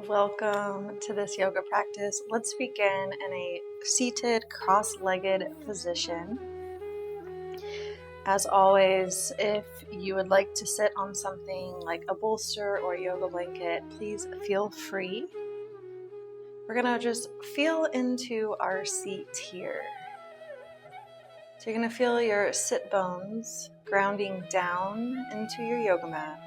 Welcome to this yoga practice. Let's begin in a seated, cross-legged position. As always, if you would like to sit on something like a bolster or a yoga blanket, please feel free. We're gonna just feel into our seat here. So you're gonna feel your sit bones grounding down into your yoga mat.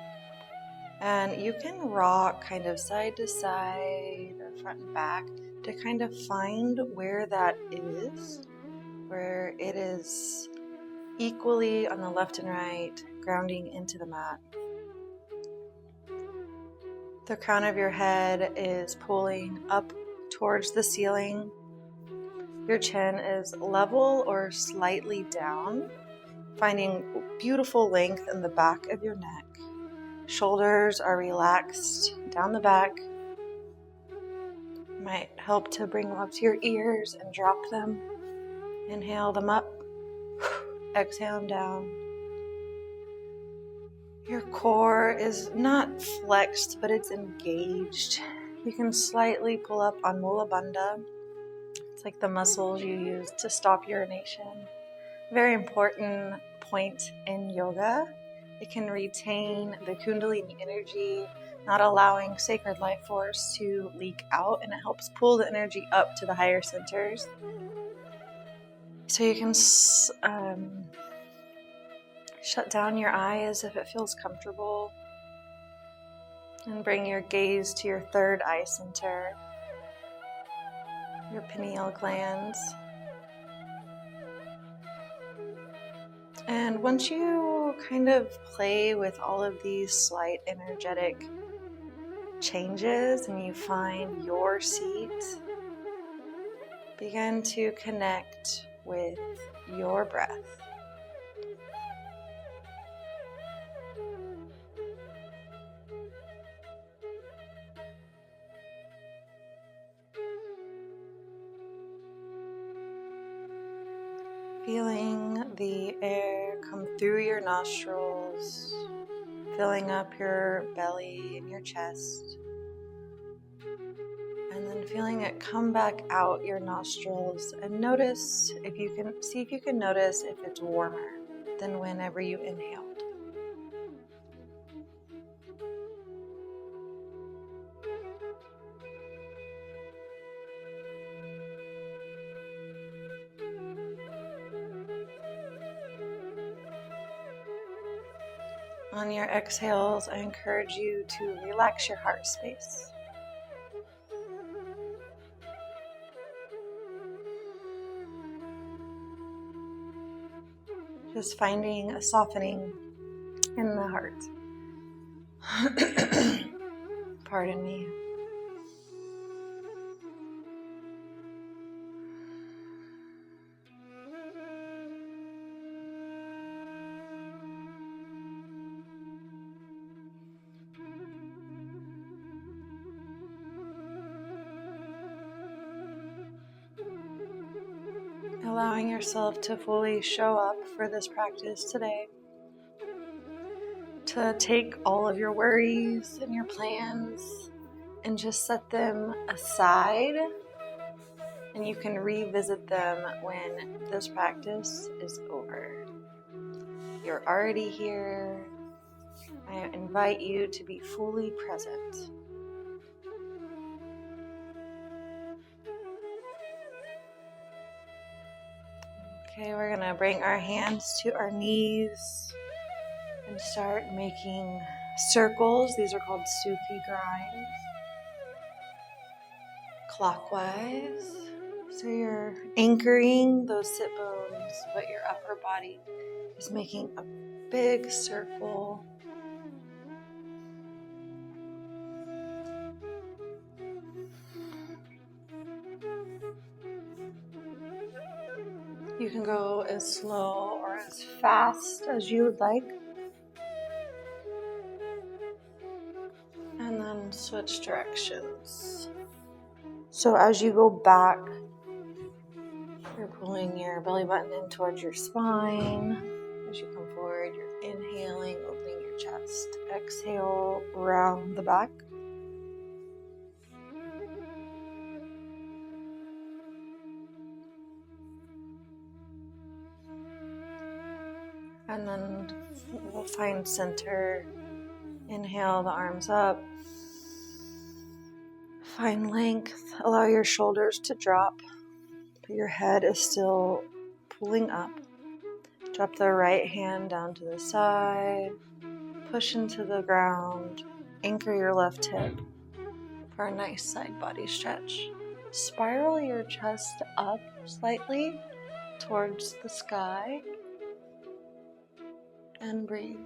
And you can rock kind of side to side or front and back to kind of find where that is, where it is equally on the left and right, grounding into the mat. The crown of your head is pulling up towards the ceiling. Your chin is level or slightly down, finding beautiful length in the back of your neck. Shoulders are relaxed down the back. Might help to bring them up to your ears and drop them. Inhale them up, exhale them down. Your core is not flexed, but it's engaged. You can slightly pull up on Mula Bandha. It's like the muscles you use to stop urination. Very important point in yoga. It can retain the Kundalini energy, not allowing sacred life force to leak out, and it helps pull the energy up to the higher centers. So you can shut down your eyes if it feels comfortable, and bring your gaze to your third eye center, your pineal glands. And once you kind of play with all of these slight energetic changes and you find your seat, begin to connect with your breath. Feeling the air come through your nostrils, filling up your belly and your chest, and then feeling it come back out your nostrils. And notice if you can notice if it's warmer than whenever you inhaled. On your exhales, I encourage you to relax your heart space. Just finding a softening in the heart. Pardon me. Allowing yourself to fully show up for this practice today. To take all of your worries and your plans and just set them aside. And you can revisit them when this practice is over. You're already here. I invite you to be fully present. Okay, we're going to bring our hands to our knees and start making circles. These are called Sufi grinds. Clockwise. So you're anchoring those sit bones, but your upper body is making a big circle. You can go as slow or as fast as you would like. And then switch directions. So as you go back, you're pulling your belly button in towards your spine. As you come forward, you're inhaling, opening your chest. Exhale, round the back. And then we'll find center. Inhale the arms up. Find length. Allow your shoulders to drop, but your head is still pulling up. Drop the right hand down to the side. Push into the ground. Anchor your left hip for a nice side body stretch. Spiral your chest up slightly towards the sky and breathe.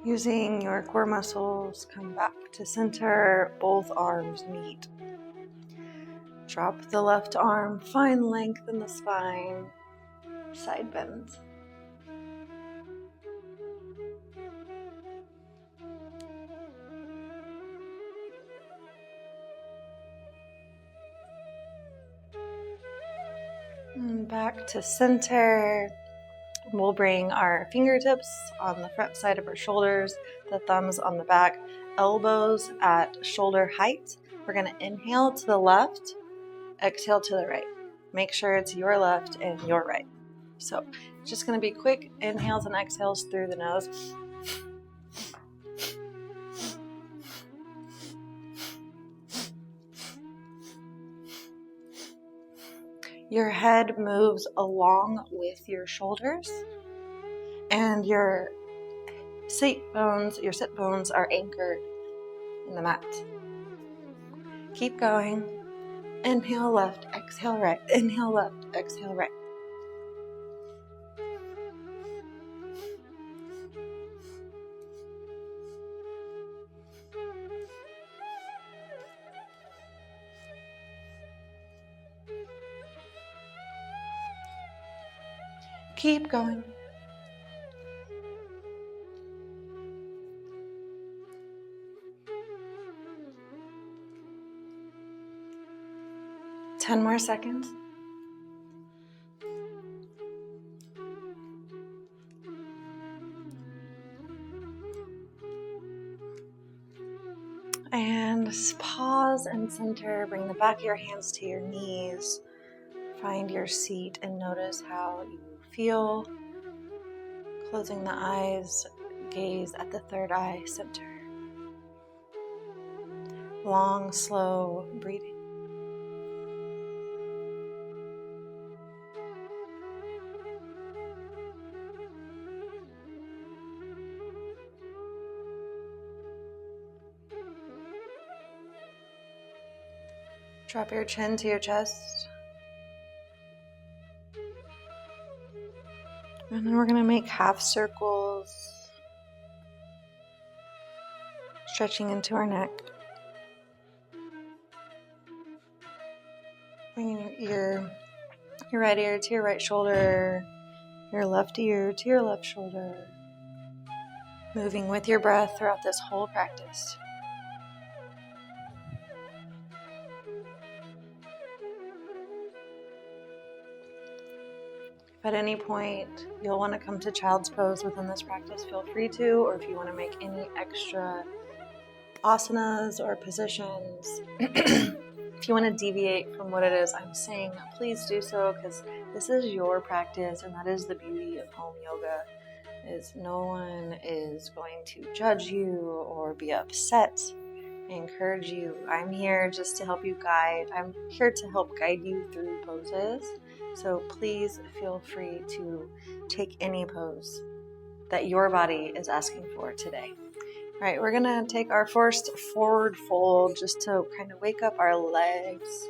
Using your core muscles, come back to center, both arms meet. Drop the left arm, find length in the spine, side bends. And back to center. We'll bring our fingertips on the front side of our shoulders, the thumbs on the back, elbows at shoulder height. We're going to inhale to the left, exhale to the right. Make sure it's your left and your right. So it's just going to be quick inhales and exhales through the nose. Your head moves along with your shoulders, and your sit bones are anchored in the mat. Keep going. Inhale left, exhale right. Inhale left, exhale right. Keep going. Ten more seconds. And pause and center. Bring the back of your hands to your knees. Find your seat and notice how you feel. Closing the eyes, gaze at the third eye center. Long, slow breathing. Drop your chin to your chest. And then we're going to make half circles, stretching into our neck. Bringing your right ear to your right shoulder, your left ear to your left shoulder. Moving with your breath throughout this whole practice. If at any point you'll want to come to child's pose within this practice, feel free to, or if you want to make any extra asanas or positions, if you want to deviate from what it is I'm saying, please do so, because this is your practice, and that is the beauty of home yoga, is no one is going to judge you or be upset. I encourage you. I'm here just to help you guide. I'm here to help guide you through poses. So please feel free to take any pose that your body is asking for today. All right, we're gonna take our first forward fold just to kind of wake up our legs.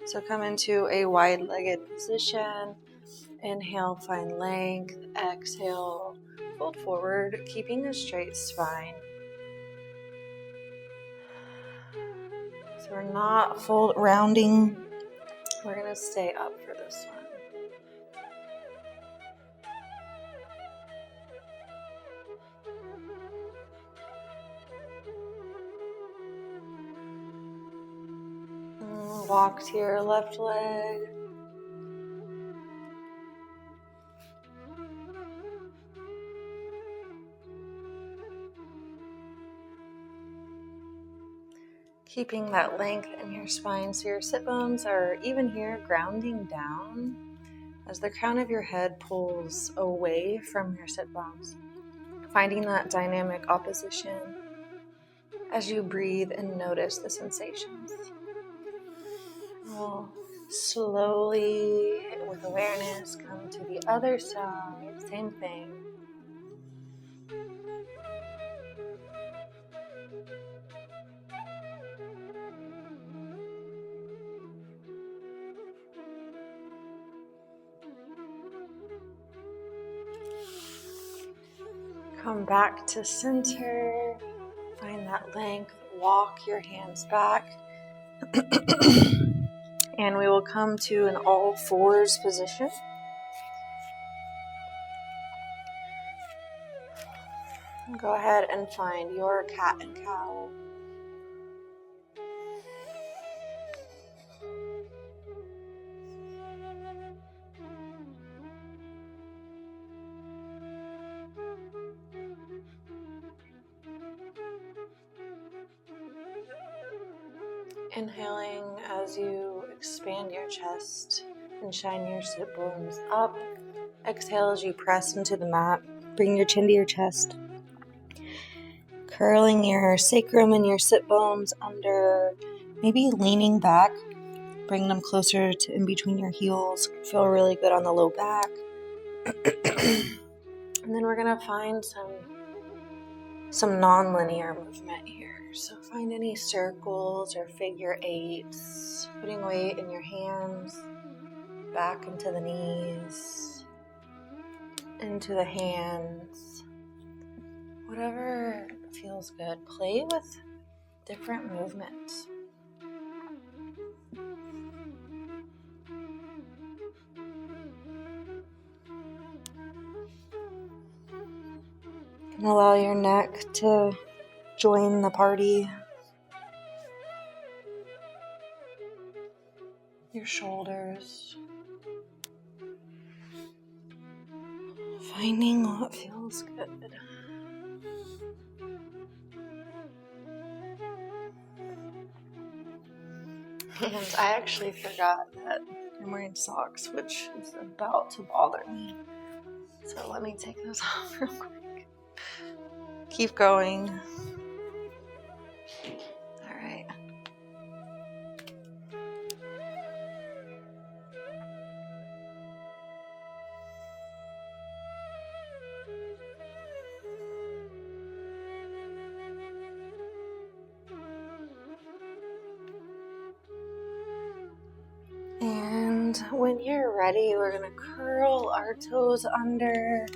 So come into a wide-legged position. Inhale, find length. Exhale, fold forward, keeping a straight spine. So we're not rounding. We're going to stay up for this one. And walk to your left leg. Keeping that length in your spine so your sit bones are even here, grounding down. as the crown of your head pulls away from your sit bones, finding that dynamic opposition as you breathe and notice the sensations. We'll slowly, with awareness, come to the other side, same thing. Come back to center, find that length, walk your hands back. And we will come to an all fours position. Go ahead and find your cat and cow. Inhaling as you expand your chest and shine your sit bones up. Exhale as you press into the mat. Bring your chin to your chest. Curling your sacrum and your sit bones under, maybe leaning back. Bring them closer to in between your heels. Feel really good on the low back. And then we're going to find some non-linear movement here. So find any circles or figure eights, putting weight in your hands, back into the knees, into the hands, whatever feels good. Play with different movements. And allow your neck to join the party. Your shoulders. Finding what feels good. And I actually forgot that I'm wearing socks, which is about to bother me. So let me take those off real quick. Keep going. All right. And when you're ready, we're going to curl our toes under,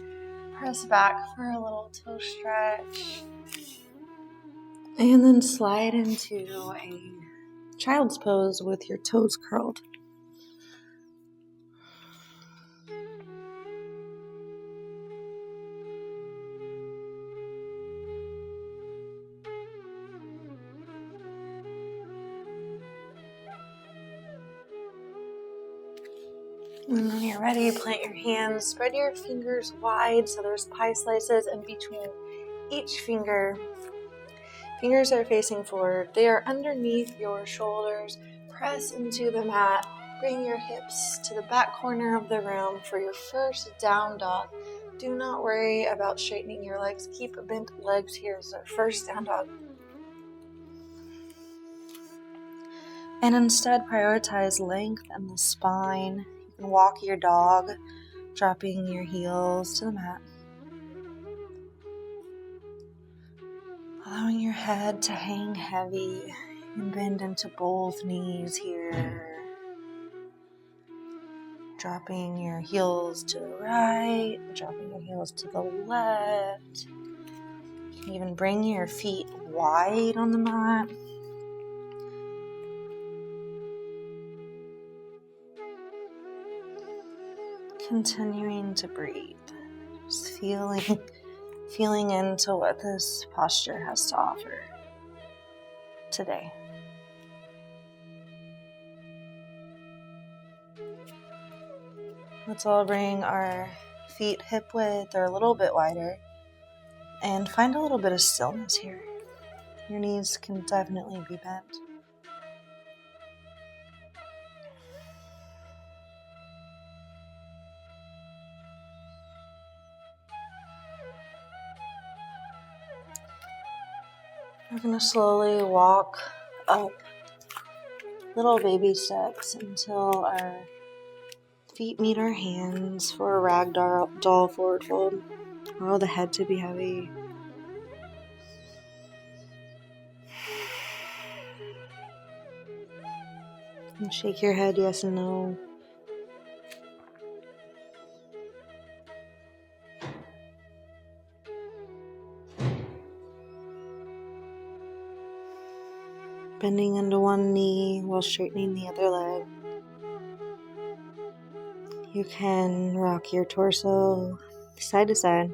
press back for a little toe stretch, and then slide into a child's pose with your toes curled. And when you're ready, plant your hands, spread your fingers wide so there's pie slices in between each finger. Fingers are facing forward. They are underneath your shoulders. Press into the mat. Bring your hips to the back corner of the room for your first down dog. Do not worry about straightening your legs. Keep bent legs here as our first down dog. And instead prioritize length and the spine. You can walk your dog, dropping your heels to the mat. Allowing your head to hang heavy and bend into both knees here. Dropping your heels to the right, dropping your heels to the left. You can even bring your feet wide on the mat. Continuing to breathe. Just feeling into what this posture has to offer today. Let's all bring our feet hip width or a little bit wider and find a little bit of stillness here. Your knees can definitely be bent. We're going to slowly walk up little baby steps until our feet meet our hands for a ragdoll forward fold. Allow the head to be heavy. And shake your head yes and no. Bending into one knee while straightening the other leg. You can rock your torso side to side.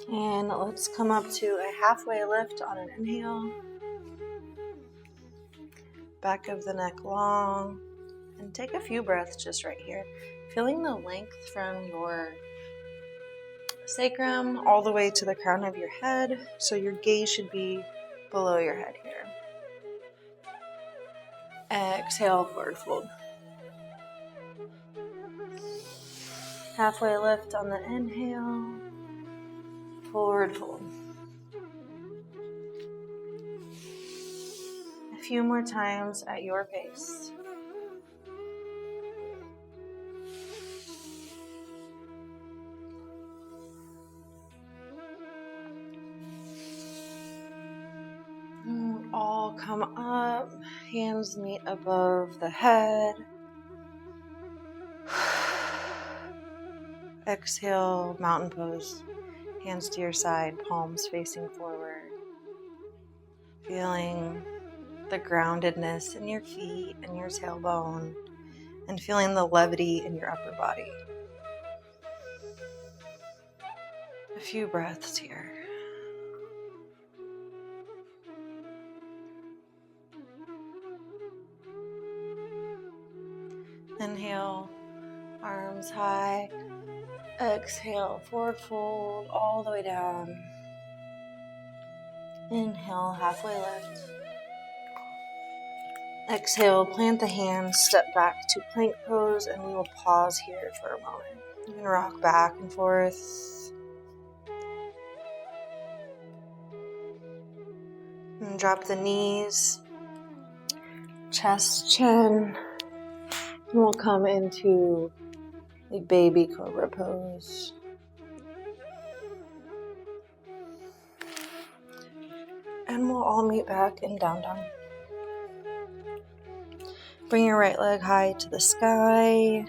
And let's come up to a halfway lift on an inhale. Back of the neck long. And take a few breaths just right here. Feeling the length from your sacrum all the way to the crown of your head. So your gaze should be below your head here. Exhale, forward fold. Halfway lift on the inhale. Forward fold. A few more times at your pace. All come up, hands meet above the head. Exhale, mountain pose. Hands to your side, palms facing forward. Feeling the groundedness in your feet and your tailbone, and feeling the levity in your upper body. A few breaths here. Inhale, arms high. Exhale, forward fold all the way down. Inhale, halfway lift. Exhale, plant the hands, step back to plank pose, and we will pause here for a moment. You can rock back and forth. And drop the knees, chest, chin. And we'll come into a baby cobra pose. And we'll all meet back in down dog. Bring your right leg high to the sky.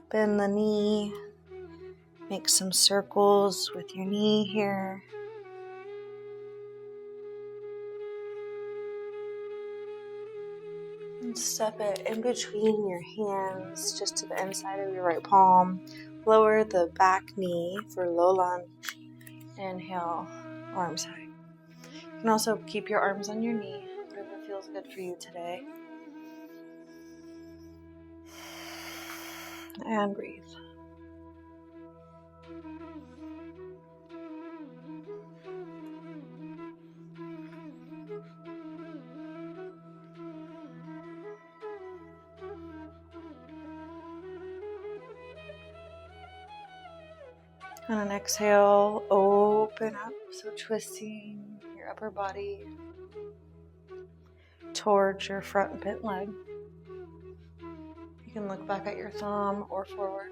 Bend the knee. Make some circles with your knee here. And step it in between your hands, just to the inside of your right palm. Lower the back knee for low lunge. Inhale, arms high. You can also keep your arms on your knee, whatever feels good for you today. And breathe. On an exhale, open up, so twisting your upper body towards your front bent leg. You can look back at your thumb or forward.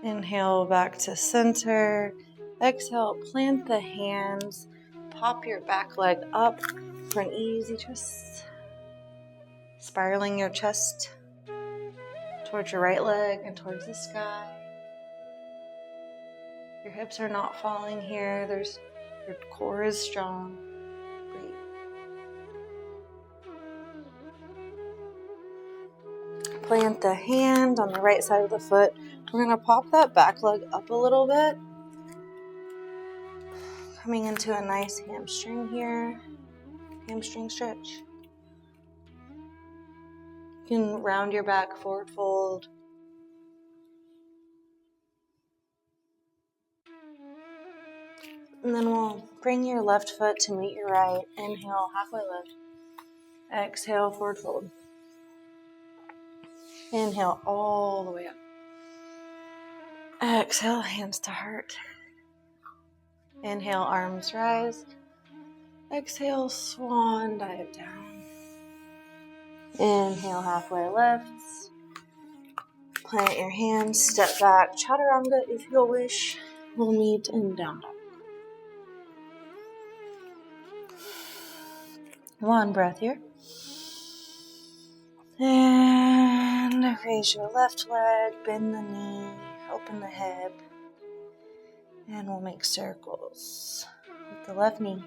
Inhale back to center. Exhale, plant the hands. Pop your back leg up for an easy twist. Spiraling your chest towards your right leg and towards the sky. Your hips are not falling here. Your core is strong. Breathe. Plant the hand on the right side of the foot. We're going to pop that back leg up a little bit. Coming into a nice hamstring here. Hamstring stretch. You can round your back, forward fold. And then we'll bring your left foot to meet your right. Inhale, halfway lift. Exhale, forward fold. Inhale all the way up. Exhale, hands to heart. Inhale, arms rise. Exhale, swan dive down. Inhale, halfway lifts. Plant your hands, step back. Chaturanga if you'll wish. We'll meet in down dog. One breath here. And raise your left leg, bend the knee, open the hip. And we'll make circles with the left knee.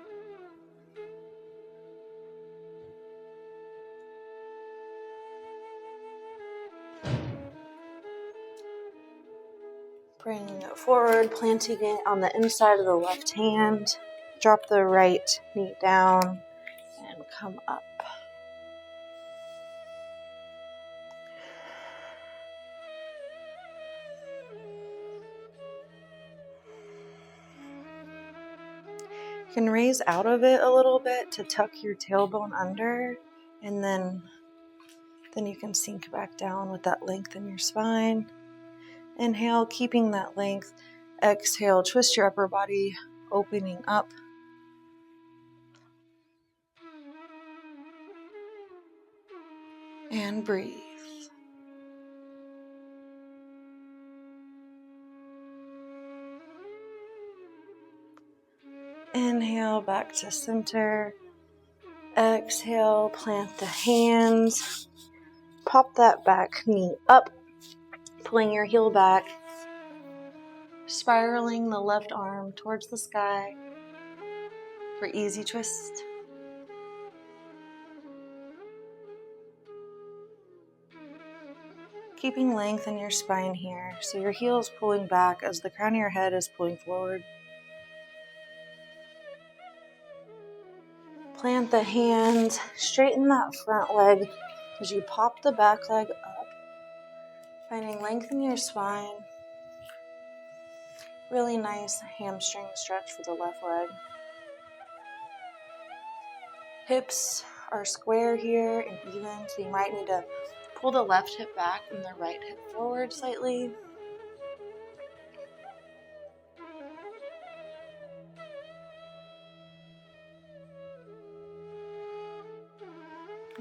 Bring it forward, planting it on the inside of the left hand. Drop the right knee down and come up. You can raise out of it a little bit to tuck your tailbone under, and then you can sink back down with that length in your spine. Inhale, keeping that length. Exhale, twist your upper body, opening up. And breathe. Inhale, back to center. Exhale, plant the hands. Pop that back knee up, pulling your heel back. Spiraling the left arm towards the sky for easy twist. Keeping length in your spine here, so your heel is pulling back as the crown of your head is pulling forward. Plant the hands, straighten that front leg as you pop the back leg up, finding length in your spine. Really nice hamstring stretch for the left leg. Hips are square here and even, so you might need to pull the left hip back and the right hip forward slightly.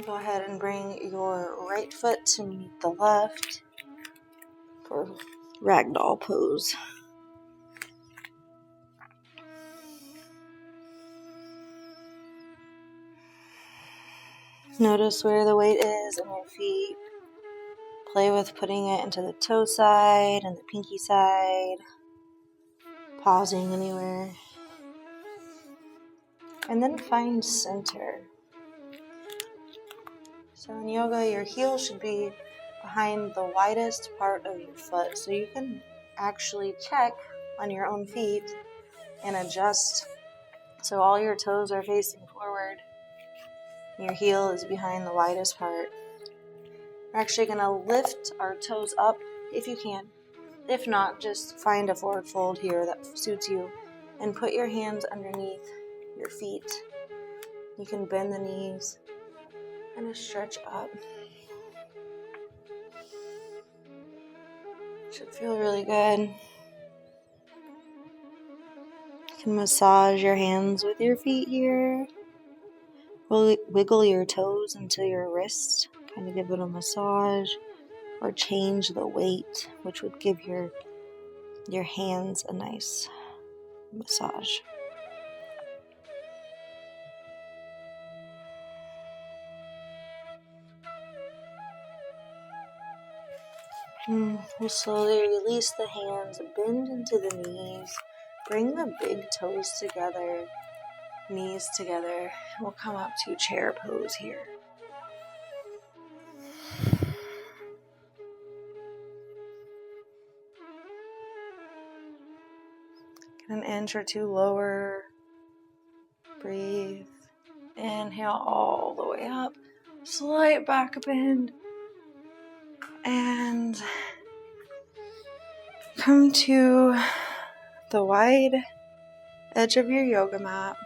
Go ahead and bring your right foot to meet the left for ragdoll pose. Notice where the weight is in your feet. Play with putting it into the toe side and the pinky side. Pausing anywhere. And then find center. So in yoga, your heel should be behind the widest part of your foot. So you can actually check on your own feet and adjust so all your toes are facing forward. Your heel is behind the widest part. We're actually going to lift our toes up if you can. If not, just find a forward fold here that suits you and put your hands underneath your feet. You can bend the knees and stretch up. Should feel really good. You can massage your hands with your feet here. Wiggle your toes into your wrist, kind of give it a massage, or change the weight, which would give your hands a nice massage. We'll slowly release the hands, bend into the knees, bring the big toes together, knees together. We'll come up to chair pose here. Get an inch or two lower. Breathe. Inhale all the way up. Slight back bend. And come to the wide edge of your yoga mat.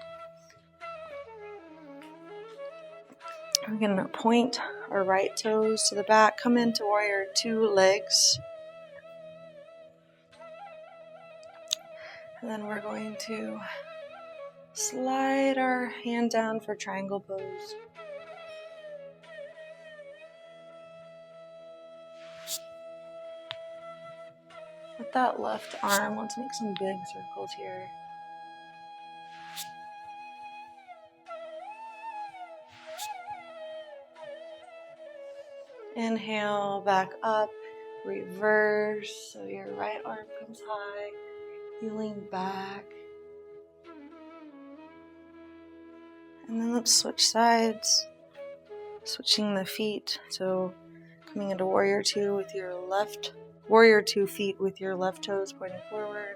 We're going to point our right toes to the back, come into warrior 2 legs. And then we're going to slide our hand down for triangle pose. With that left arm, let's make some big circles here. Inhale, back up, reverse. So your right arm comes high, you lean back. And then let's switch sides, switching the feet. So coming into warrior 2 with your left, warrior 2 feet with your left toes pointing forward.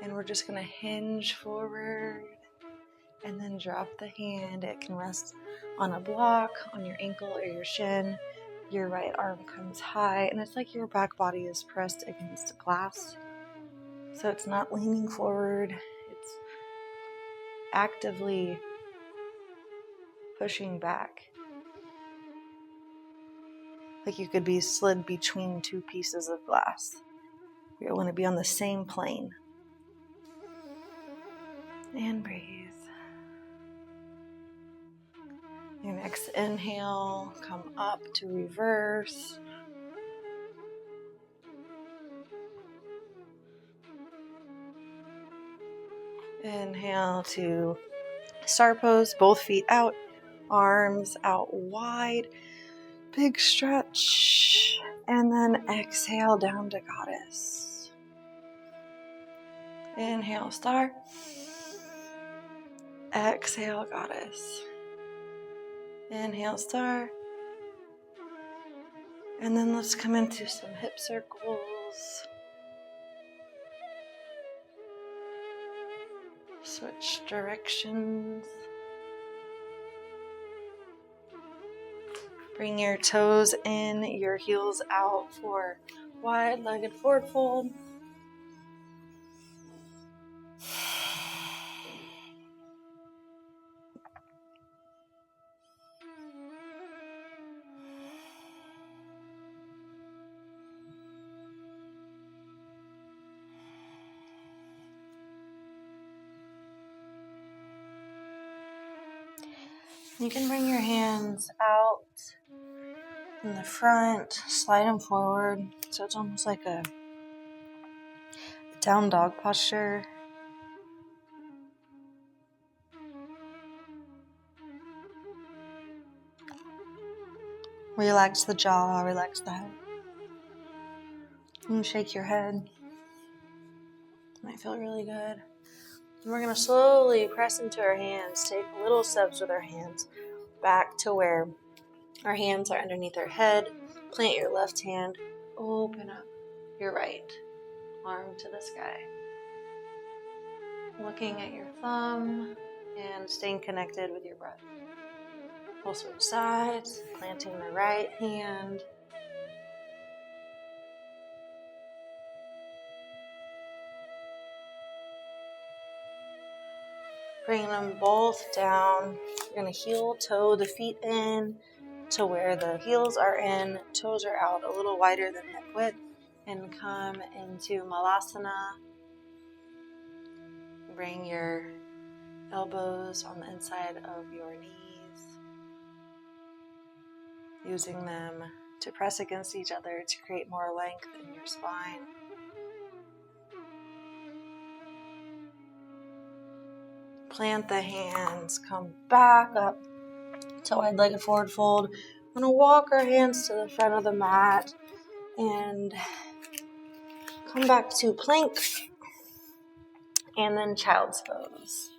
And we're just going to hinge forward and then drop the hand. It can rest on a block, on your ankle or your shin. Your right arm comes high, and it's like your back body is pressed against glass. So it's not leaning forward, it's actively pushing back. Like you could be slid between 2 pieces of glass. We want to be on the same plane. And breathe. Your next inhale, come up to reverse. Inhale to star pose, both feet out, arms out wide, big stretch, and then exhale down to goddess. Inhale, star. Exhale, goddess. Inhale, star. And then let's come into some hip circles. Switch directions. Bring your toes in, your heels out for wide-legged forward fold. You can bring your hands out in the front, slide them forward, so it's almost like a down dog posture. Relax the jaw, relax the head. And shake your head. Might feel really good. And we're going to slowly press into our hands, take little steps with our hands back to where our hands are underneath our head. Plant your left hand, open up your right arm to the sky. Looking at your thumb and staying connected with your breath. We'll switch sides, planting the right hand. Bring them both down. You're going to heel toe the feet in to where the heels are in, toes are out a little wider than hip width, and come into Malasana. Bring your elbows on the inside of your knees, using them to press against each other to create more length in your spine. Plant the hands, come back up to wide-legged forward fold. We're going to walk our hands to the front of the mat and come back to plank and then child's pose.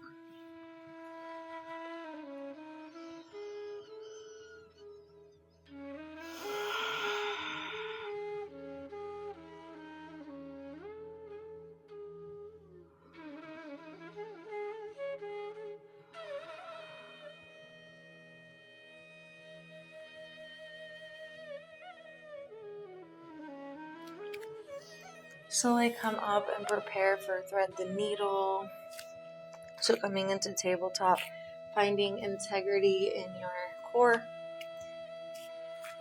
Slowly come up and prepare for thread the needle. So coming into tabletop, finding integrity in your core.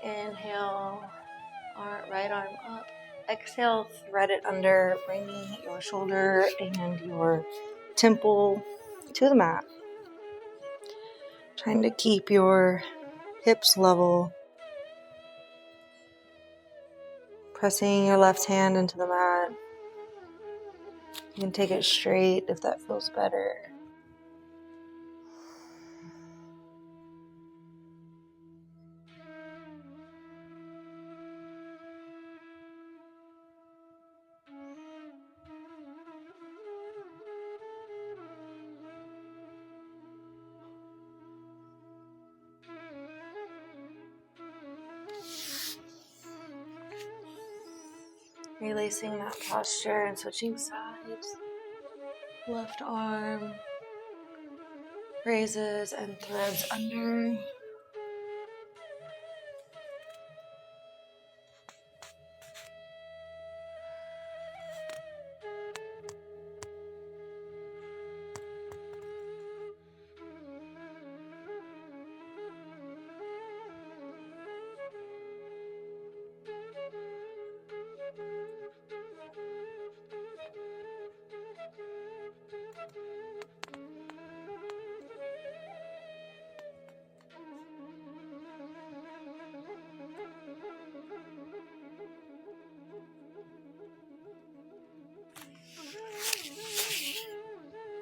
Inhale, right arm up. Exhale, thread it under, bringing your shoulder and your temple to the mat. Trying to keep your hips level. Pressing your left hand into the mat. You can take it straight if that feels better. Releasing that posture and switching sides. Left arm raises and threads under.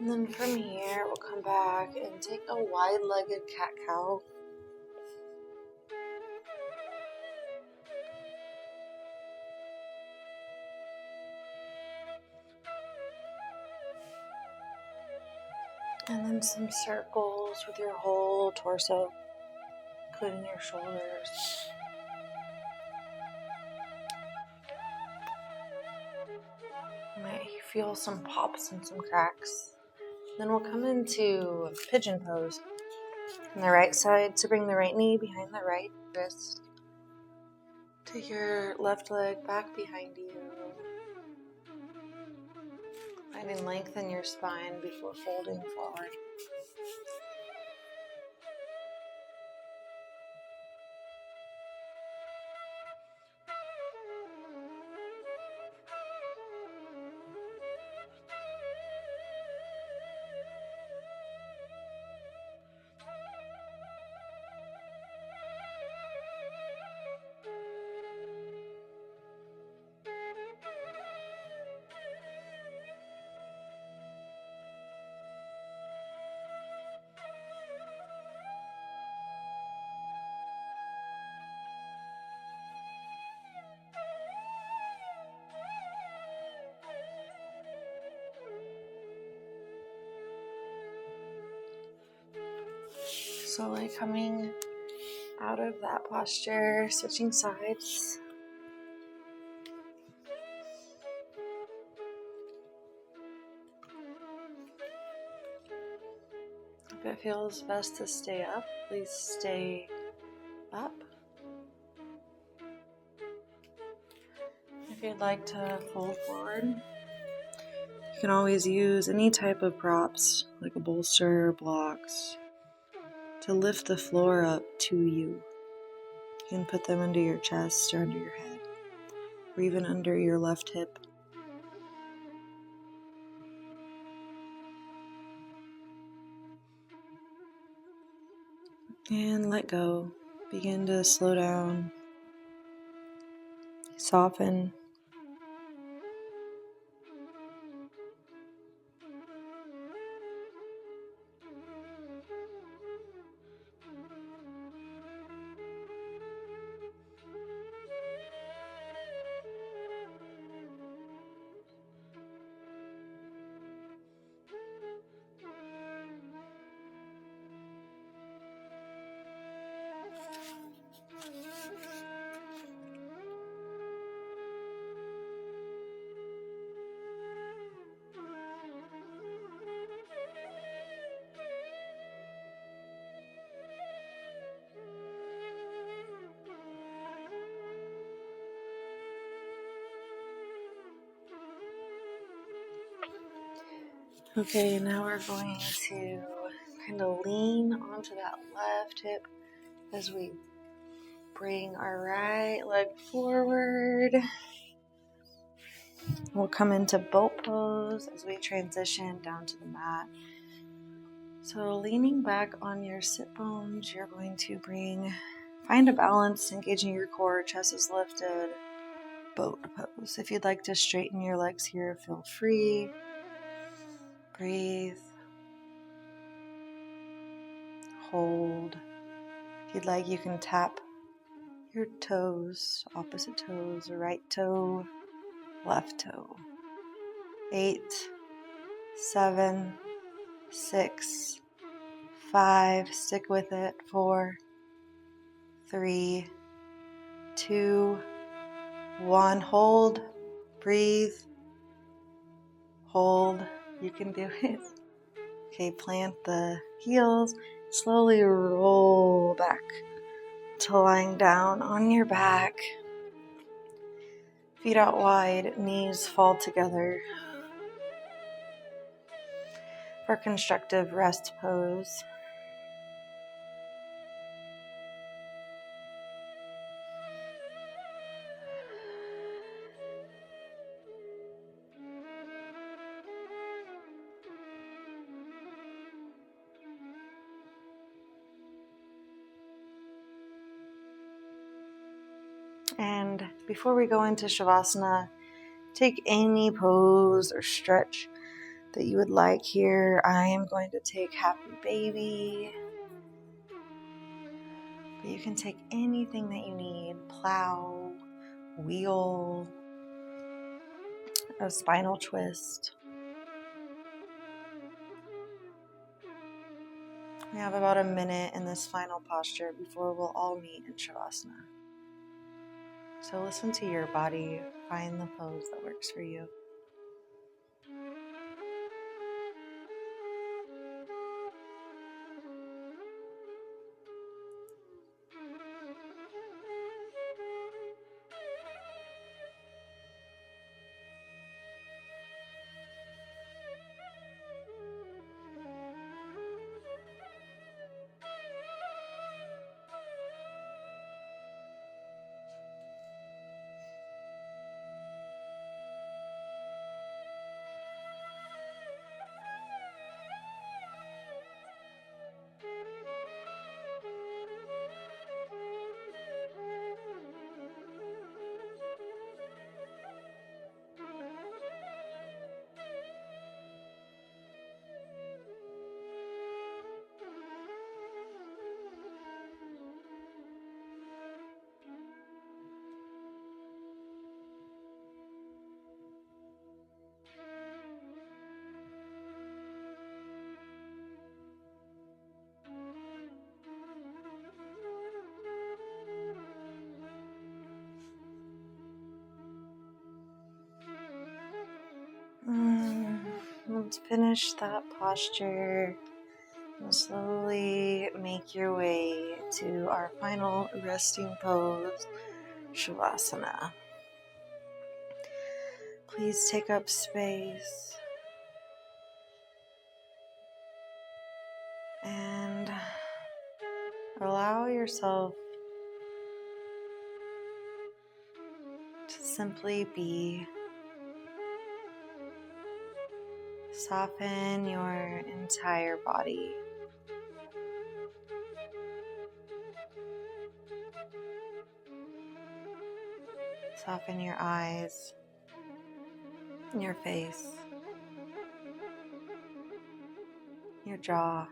And then from here, we'll come back and take a wide-legged cat-cow. And then some circles with your whole torso, including your shoulders. You might feel some pops and some cracks. Then we'll come into pigeon pose. On the right side, to bring the right knee behind the right wrist. Take your left leg back behind you. Find and lengthen your spine before folding forward. Slowly coming out of that posture, switching sides. If it feels best to stay up, please stay up. If you'd like to fold forward, you can always use any type of props, like a bolster or blocks, to lift the floor up to you. You can put them under your chest or under your head, or even under your left hip. And let go. Begin to slow down, soften. Okay, now we're going to kind of lean onto that left hip, as we bring our right leg forward. We'll come into boat pose as we transition down to the mat. So leaning back on your sit bones, you're going to find a balance, engaging your core, chest is lifted, boat pose. If you'd like to straighten your legs here, feel free. Breathe. Hold. If you'd like, you can tap your toes, opposite toes, right toe, left toe. 8, 7, 6, 5, stick with it. 4, 3, 2, 1. Hold, breathe, hold. You can do it. Okay, plant the heels, slowly roll back to lying down on your back. Feet out wide, knees fall together for constructive rest pose. And before we go into Shavasana, take any pose or stretch that you would like here. I am going to take Happy Baby. But you can take anything that you need. Plow, wheel, a spinal twist. We have about a minute in this final posture before we'll all meet in Shavasana. So listen to your body, find the pose that works for you. Let's finish that posture and slowly make your way to our final resting pose, Shavasana. Please take up space and allow yourself to simply be. Soften your entire body. Soften your eyes, your face, your jaw.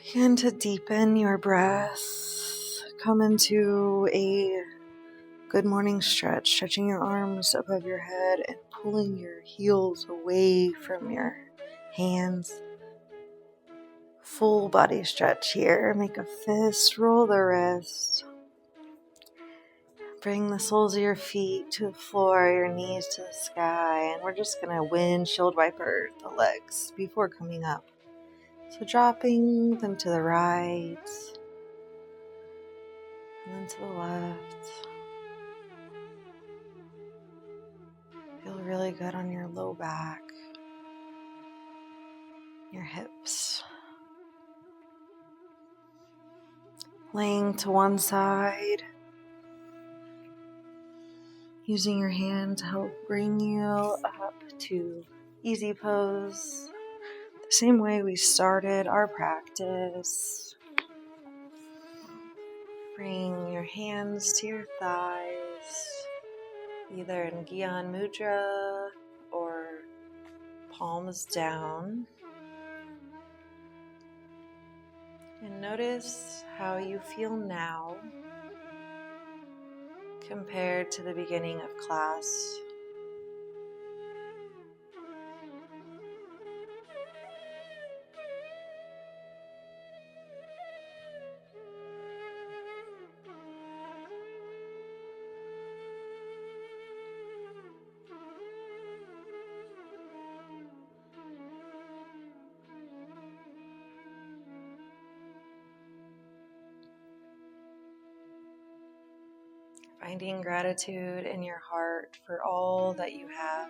Begin to deepen your breath. Come into a good morning stretch, stretching your arms above your head and pulling your heels away from your hands. Full body stretch here. Make a fist, roll the wrist. Bring the soles of your feet to the floor, your knees to the sky, and we're just going to windshield wiper the legs before coming up. So dropping them to the right, and then to the left. Feel really good on your low back, your hips. Laying to one side, using your hand to help bring you up to easy pose. The same way we started our practice. Bring your hands to your thighs, either in Gyan Mudra or palms down. And notice how you feel now compared to the beginning of class. Finding gratitude in your heart for all that you have.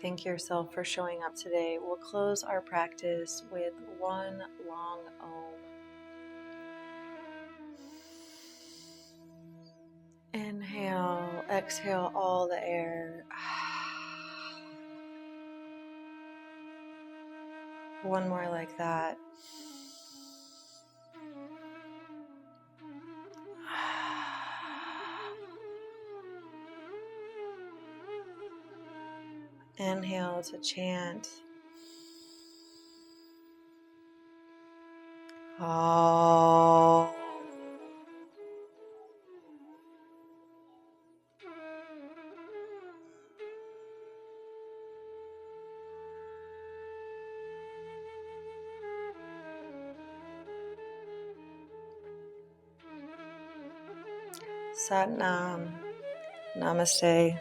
Thank yourself for showing up today. We'll close our practice with one long Om. Inhale, exhale all the air. One more like that. Inhale to chant. Om. Sat Nam. Namaste.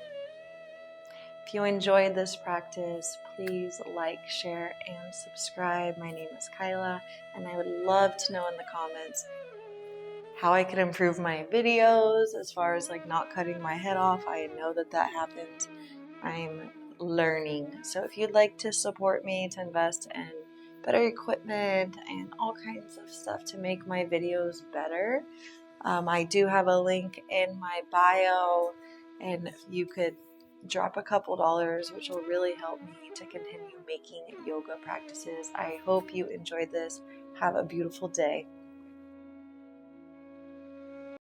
If you enjoyed this practice, please like, share, and subscribe. My name is Kyla, and I would love to know in the comments how I could improve my videos as far as like not cutting my head off. I know that happens. I'm learning. So if you'd like to support me to invest in better equipment and all kinds of stuff to make my videos better, I do have a link in my bio, and you could drop a couple dollars, which will really help me to continue making yoga practices. I hope you enjoyed this. Have a beautiful day.